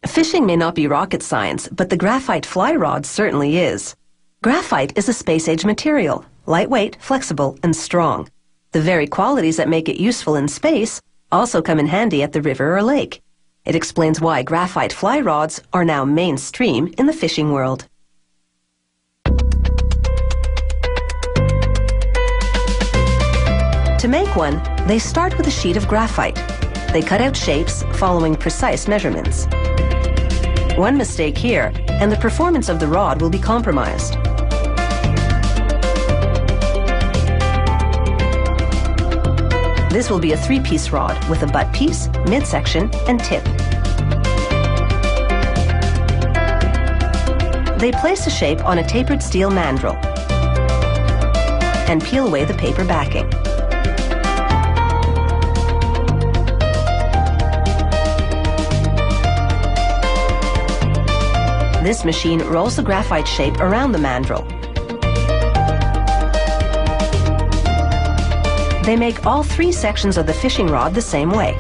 Fishing may not be rocket science, but the graphite fly rod certainly is. Graphite is a space-age material, lightweight, flexible, and strong. The very qualities that make it useful in space also come in handy at the river or lake. It explains why graphite fly rods are now mainstream in the fishing world. To make one, they start with a sheet of graphite. They cut out shapes following precise measurements. One mistake here, and the performance of the rod will be compromised. This will be a 3-piece rod with a butt piece, midsection, and tip. They place a shape on a tapered steel mandrel and peel away the paper backing. This machine rolls the graphite shape around the mandrel. They make all 3 sections of the fishing rod the same way.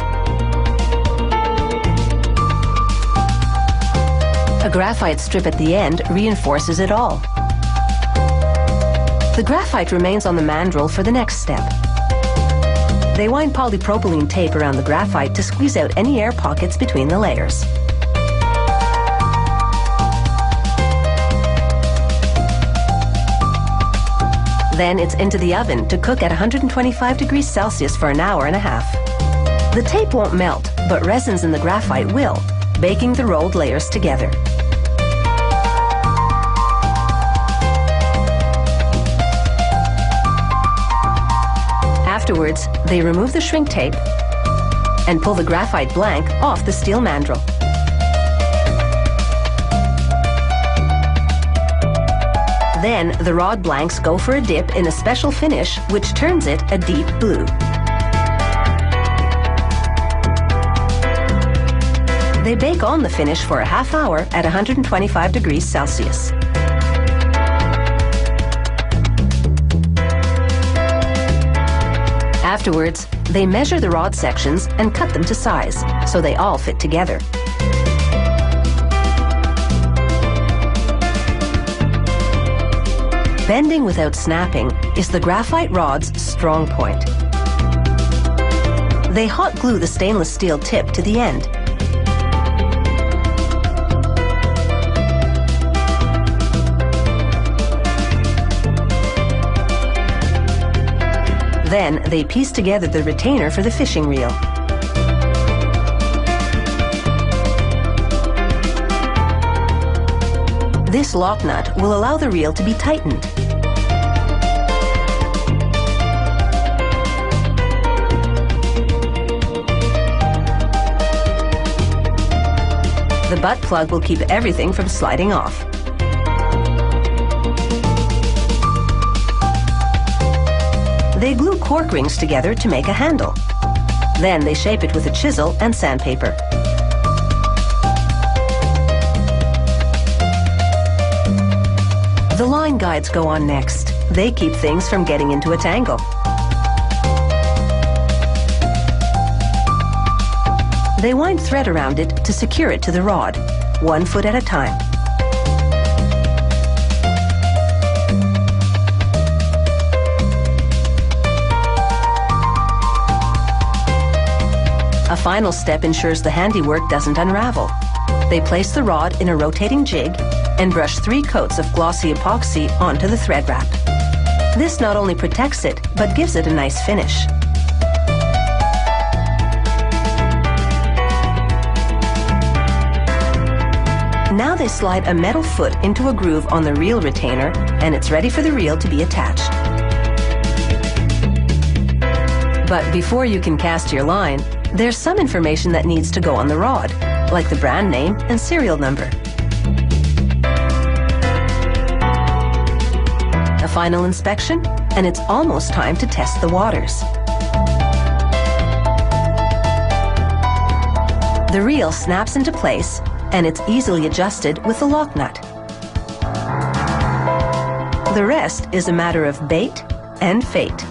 A graphite strip at the end reinforces it all. The graphite remains on the mandrel for the next step. They wind polypropylene tape around the graphite to squeeze out any air pockets between the layers. Then it's into the oven to cook at 125 degrees Celsius for an hour and a half. The tape won't melt, but resins in the graphite will, baking the rolled layers together. Afterwards, they remove the shrink tape and pull the graphite blank off the steel mandrel. Then the rod blanks go for a dip in a special finish which turns it a deep blue. They bake on the finish for a half hour at 125 degrees Celsius. Afterwards, they measure the rod sections and cut them to size so they all fit together. Bending without snapping is the graphite rod's strong point. They hot glue the stainless steel tip to the end. Then they piece together the retainer for the fishing reel. This lock nut will allow the reel to be tightened. The butt plug will keep everything from sliding off. They glue cork rings together to make a handle. Then they shape it with a chisel and sandpaper. The line guides go on next. They keep things from getting into a tangle. They wind thread around it to secure it to the rod, 1 foot at a time. A final step ensures the handiwork doesn't unravel. They place the rod in a rotating jig and brush 3 coats of glossy epoxy onto the thread wrap. This not only protects it, but gives it a nice finish. Now they slide a metal foot into a groove on the reel retainer, and it's ready for the reel to be attached. But before you can cast your line, there's some information that needs to go on the rod, like the brand name and serial number. A final inspection, and it's almost time to test the waters. The reel snaps into place, and it's easily adjusted with the lock nut. The rest is a matter of bait and fate.